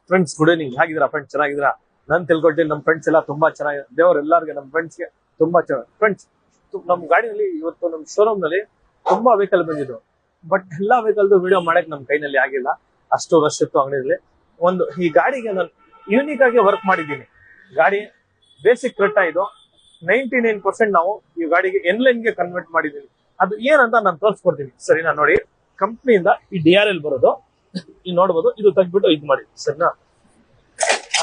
Friends good evening. ಹೇಗಿದ್ದೀರಾ friends? ಚೆನ್ನಾಗಿದ್ದೀರಾ? ನಾನು ತಿಳ್ಕೊಳ್ತೀನಿ ನಮ್ಮ ಫ್ರೆಂಡ್ಸ್ ಎಲ್ಲ ತುಂಬಾ ಚೆನ್ನಾಗಿದೆ. ದೇವ್ರ ಎಲ್ಲರಿಗೆ ನಮ್ಮ ಫ್ರೆಂಡ್ಸ್ಗೆ ತುಂಬಾ ಚೆನ್ನಾಗಿ. ಫ್ರೆಂಡ್ಸ್, ನಮ್ಮ ಗಾಡಿನಲ್ಲಿ ಇವತ್ತು ನಮ್ಮ ಶೋರೂಮ್ ನಲ್ಲಿ ತುಂಬಾ ವೆಹಿಕಲ್ ಬಂದಿದ್ದು. ಬಟ್ ಎಲ್ಲಾ ವೆಹಿಕಲ್ದು ವಿಡಿಯೋ ಮಾಡಕ್ ನಮ್ಮ ಕೈನಲ್ಲಿ ಆಗಿಲ್ಲ, ಅಷ್ಟು ರಶ್ ಇತ್ತು ಅಂಗಡಿಯಲ್ಲಿ. ಈ ಗಾಡಿಗೆ ನಾನು ಯೂನಿಕ್ ಆಗಿ ವರ್ಕ್ ಮಾಡಿದ್ದೀನಿ. ಗಾಡಿ ಬೇಸಿಕ್ ಕಟ್ಟ ಇದು 99% ನಾವು ಈ ಗಾಡಿಗೆ ಎನ್ಲೈನ್ ಗೆ ಕನ್ವರ್ಟ್ ಮಾಡಿದ್ದೀನಿ. ಅದು ಏನಂತ ನಾನು ತೋರಿಸ್ಕೊಡ್ತೀನಿ, ಸರಿನಾ? ನೋಡಿ, ಕಂಪ್ನಿಯಿಂದ ಈ DRL ಬರೋದು ಈ ನೋಡ್ಬೋದು, ಇದು ತೆಗ್ದ್ಬಿಟ್ಟು ಇದು ಮಾಡಿ, ಸರಿನಾ?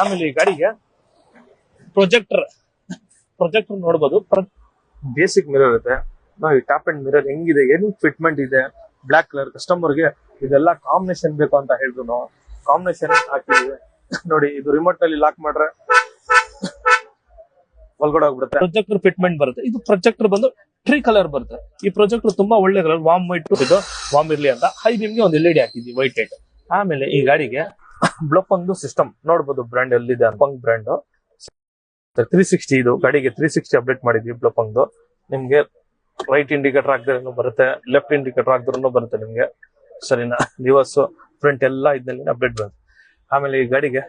ಆಮೇಲೆ ಈ ಗಾಡಿಗೆ ಪ್ರೊಜೆಕ್ಟರ್ ನೋಡ್ಬೋದು. ಬೇಸಿಕ್ ಮಿರರ್ ಇರುತ್ತೆ. ಈ ಟಾಪ್ ಅಂಡ್ ಮಿರರ್ ಹೆಂಗಿದೆ, ಏನು ಫಿಟ್ಮೆಂಟ್ ಇದೆ, ಬ್ಲಾಕ್ ಕಲರ್. ಕಸ್ಟಮರ್ಗೆ ಇದೆಲ್ಲ ಕಾಂಬಿನೇಷನ್ ಬೇಕು ಅಂತ ಹೇಳಿದ್ರು ನಾವು ಕಾಂಬಿನೇಷನ್ ಹಾಕಿದ್ವಿ. ನೋಡಿ, ಇದು ರಿಮೋಟ್ ನಲ್ಲಿ ಲಾಕ್ ಮಾಡ್ರೆ ಒಳಗಡೆ ಹೋಗ್ಬಿಡುತ್ತೆ. ಪ್ರೊಜೆಕ್ಟರ್ ಫಿಟ್ಮೆಂಟ್ ಬರುತ್ತೆ. ಇದು ಪ್ರೊಜೆಕ್ಟರ್ ಬಂದು ಟ್ರೀ ಕಲರ್ ಬರುತ್ತೆ. ಈ ಪ್ರೊಜೆಕ್ಟರ್ ತುಂಬಾ ಒಳ್ಳೆ ಕಲರ್, ವಾಮ್ ವೈಟ್ ಇದು ವಾಮ್ ಇರ್ಲಿ ಅಂತ ಹೈ ಬಿಮ್ಗೆ ಒಂದು LED ಹಾಕಿದ್ವಿ, ವೈಟ್ ಲೈಟ್. ಆಮೇಲೆ ಈ ಗಾಡಿಗೆ ಬ್ಲೋಪಂಗ್ ಸಿಸ್ಟಮ್ ನೋಡ್ಬೋದು, ಬ್ರ್ಯಾಂಡ್ ಎಲ್ಲಿದೆ, ಪಂಗ್ ಬ್ರ್ಯಾಂಡ್ 360. ಇದು ಗಾಡಿಗೆ 360 ಅಪ್ಡೇಟ್ ಮಾಡಿದ್ವಿ ಬ್ಲೋಪಂಗ್. ನಿಮ್ಗೆ ರೈಟ್ ಇಂಡಿಕೇಟರ್ ಹಾಕಿದ್ರೂ ಬರುತ್ತೆ, ಲೆಫ್ಟ್ ಇಂಡಿಕೇಟರ್ ಹಾಕಿದ್ರೂ ಬರುತ್ತೆ ನಿಮ್ಗೆ, ಸರಿನಾ? ರಿವರ್ಸ್ ಫ್ರಂಟ್ ಎಲ್ಲ ಇದ್ದಲ್ಲಿ ಅಪ್ಡೇಟ್ ಬರುತ್ತೆ. ಆಮೇಲೆ ಈ ಗಾಡಿಗೆ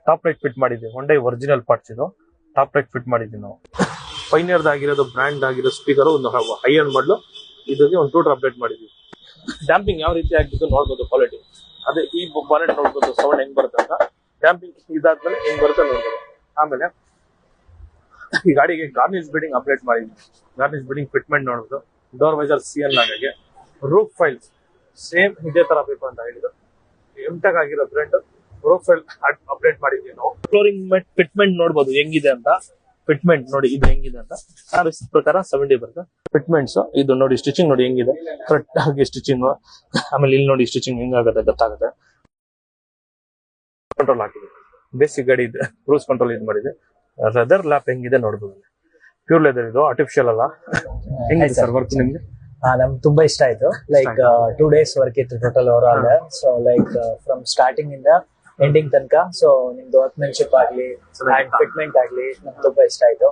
ಟಾಪ್ ಲೈಟ್ ಫಿಟ್ ಮಾಡಿದ್ವಿ. Hyundai ಒರಿಜಿನಲ್ ಪಾರ್ಟ್ಸ್ ಇದು. ಟಾಪ್ ಲೈಟ್ ಫಿಟ್ ಮಾಡಿದ್ವಿ ನಾವು. ಪೈನಿಯರ್ ಆಗಿರೋದು, ಬ್ರ್ಯಾಂಡ್ ಆಗಿರೋ ಸ್ಪೀಕರ್, ಒಂದು ಹೈ ಎಂಡ್ ಮಾಡಲು. ಇದಕ್ಕೆ ಒಂದು ಟೂಟರ್ ಅಪ್ಡೇಟ್ ಮಾಡಿದ್ವಿ. ಡ್ಯಾಂಪಿಂಗ್ ಯಾವ ರೀತಿ ಆಗಿದ್ದು ನೋಡ್ಬೋದು, ಕ್ವಾಲಿಟಿ ಅದೇ. ಈ ಬಾನೆಟ್ ನೋಡ್ಬೋದು ಸೌಂಡ್ ಹೆಂಗ್ ಬರುತ್ತೆ ಅಂತ. ಡ್ಯಾಂಪಿಂಗ್ ಇದಾದ್ಮೇಲೆ ಹೆಂಗ್ ಬರುತ್ತೆ ನೋಡ್ಬೋದು. ಆಮೇಲೆ ಈ ಗಾಡಿಗೆ ಗಾರ್ನಿಶ್ ಬಿಡಿಂಗ್ ಅಪ್ಡೇಟ್ ಮಾಡಿದ್ವಿ. ಗಾರ್ನಿಶ್ ಬಿಡಿಂಗ್ ಫಿಟ್ಮೆಂಟ್ ನೋಡ್ಬೋದು. ಡೋರ್ ವೈಸರ್ CL ಆಗಿ, ರೂಫ್ ಫೈಲ್ಸ್ ಸೇಮ್ ಇದೇ ತರ ಬೇಕು ಅಂತ ಹೇಳಿದ್ರು. ಎಂಟೆಕ್ ಆಗಿರೋ ಬ್ರ್ಯಾಂಡ್ ರೂಫ್ ಫೈಲ್ ಅಪ್ಡೇಟ್ ಮಾಡಿದ್ವಿ ನಾವು. ಫ್ಲೋರಿಂಗ್ ಫಿಟ್ಮೆಂಟ್ ನೋಡ್ಬೋದು ಹೆಂಗಿದೆ ಅಂತ. ಫಿಟ್ಮೆಂಟ್ ನೋಡಿ ಇದು ಹೆಂಗಿದೆ ಅಂತ. ಪ್ರಕಾರ 70 ಬರುತ್ತೆ ಫಿಟ್ಮೆಂಟ್ಸ್. ಇದು ನೋಡಿ, ಸ್ಟಿಚಿಂಗ್ ನೋಡಿ ಹೆಂಗಿದೆ, ಕರೆಕ್ಟ್ ಆಗಿ ಸ್ಟಿಚಿಂಗ್. ಆಮೇಲೆ ಇಲ್ಲಿ ನೋಡಿ ಸ್ಟಿಚಿಂಗ್ ಹೆಂಗಾಗುತ್ತೆ ಗೊತ್ತಾಗುತ್ತೆ. ಕಂಟ್ರೋಲ್ ಹಾಕಿದೆ, ಬೇಸಿಕ್ ಗಾಡಿ ಇದೆ, ಕ್ರೂಸ್ ಕಂಟ್ರೋಲ್ ಇದು ಮಾಡಿದೆ. ಲೆದರ್ ಲ್ಯಾಪ್ ಹೆಂಗಿದೆ ನೋಡ್ಬೋದು. ಪ್ಯೂರ್ ಲೆದರ್ ಇದು, ಆರ್ಟಿಫಿಷಿಯಲ್ ಅಲ್ಲ. ಹೆಂಗಿದೆ ಸರ್ ವರ್ಕ್ ನಿಮ್ಗೆ? ನಮ್ಗೆ ತುಂಬಾ ಇಷ್ಟ ಆಯ್ತು. ಲೈಕ್ 2 days ವರ್ಕ್ ಇತ್ತು total over all. So like from starting ಇಂದ ಎಂಡಿಂಗ್ ತನಕ. ಸೊ ನಿಮ್ದು ವರ್ಕ್ಮೆನ್ಶಿಪ್ ಆಗ್ಲಿ ಅಂಡ್ ಫಿಟ್ಮೆಂಟ್ ಆಗ್ಲಿ ನಮ್ಗೆ ತುಂಬಾ ಇಷ್ಟ ಆಯ್ತು.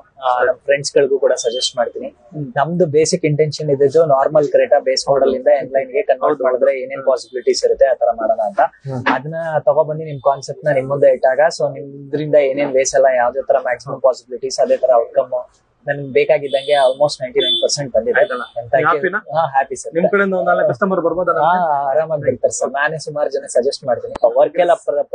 ನಮ್ ಫ್ರೆಂಡ್ಸ್ ಗಳಿಗೂ ಕೂಡ ಸಜೆಸ್ಟ್ ಮಾಡ್ತೀನಿ. ನಮ್ದು ಬೇಸಿಕ್ ಇಂಟೆನ್ಷನ್ ಇದ್ದು ನಾರ್ಮಲ್ ಕ್ರೇಟಾ ಬೇಸ್ ಮಾಡಲ್ ಇಂದ ಎನ್ಲೈನ್ ಗೆ ಕನ್ವರ್ಟ್ ಮಾಡಿದ್ರೆ ಏನೇನ್ ಪಾಸಿಬಿಲಿಟೀಸ್ ಇರುತ್ತೆ ಆತರ ಮಾಡೋಣ ಅಂತ. ಅದನ್ನ ತಗೊಬಂದು ನಿಮ್ ಕಾನ್ಸೆಪ್ಟ್ ನ ನಿಮ್ ಮುಂದೆ ಇಟ್ಟಾಗ, ಸೊ ನಿಮ್ದ್ರಿಂದ ಏನೇನ್ ವೇಸ್ ಎಲ್ಲ ಯಾವ್ದೇ ತರ ಮ್ಯಾಕ್ಸಿಮಮ್ ಪಾಸಿಬಿಲಿಟೀಸ್, ಅದೇ ತರ ಔಟ್ಕಮ್ ನನ್ಗೆ ಬೇಕಾಗಿದ್ದಂಗೆ ಆಲ್ಮೋಸ್ಟ್ 99% ಬಂದಿದೆ. Happy sir. ನಿಮ್ ಕಡೆಯಿಂದ ಒಂದು 4 ಕಸ್ಟಮರ್ ಬರ್ಬೋದು, ಆರಾಮಾಗಿ ಬರ್ತಾರೆ ಸರ್. ನಾನೇ ಸುಮಾರು ಜನ ಸಜೆಸ್ಟ್ ಮಾಡ್ತೀನಿ. ವರ್ಕ್ ಎಲ್ಲ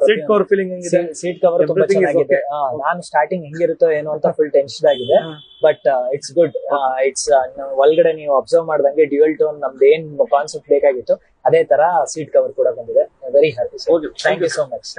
ಸೀಟ್ ಕವರ್ ಫೀಲಿಂಗ್ ಹೆಂಗಿದೆ? ಸೀಟ್ ಕವರ್ ತುಂಬಾ ಚೆನ್ನಾಗಿದೆ. ನಾನು ಸ್ಟಾರ್ಟಿಂಗ್ ಹೆಂಗಿರುತ್ತೋ ಏನೋ ಅಂತ ಫುಲ್ ಟೆನ್ಷನ್ ಆಗಿದೆ. But it's good. ಇಟ್ಸ್ ಒಳಗಡೆ ನೀವು ಅಬ್ಸರ್ವ್ ಮಾಡ್ದಂಗೆ ಡ್ಯುಯಲ್ ಟೋನ್ ನಮ್ದು ಏನ್ ಕಾನ್ಸೆಪ್ಟ್ ಬೇಕಾಗಿತ್ತು ಅದೇ ತರ ಸೀಟ್ ಕವರ್ ಕೂಡ ಬಂದಿದೆ. Very happy sir. Thank you so much.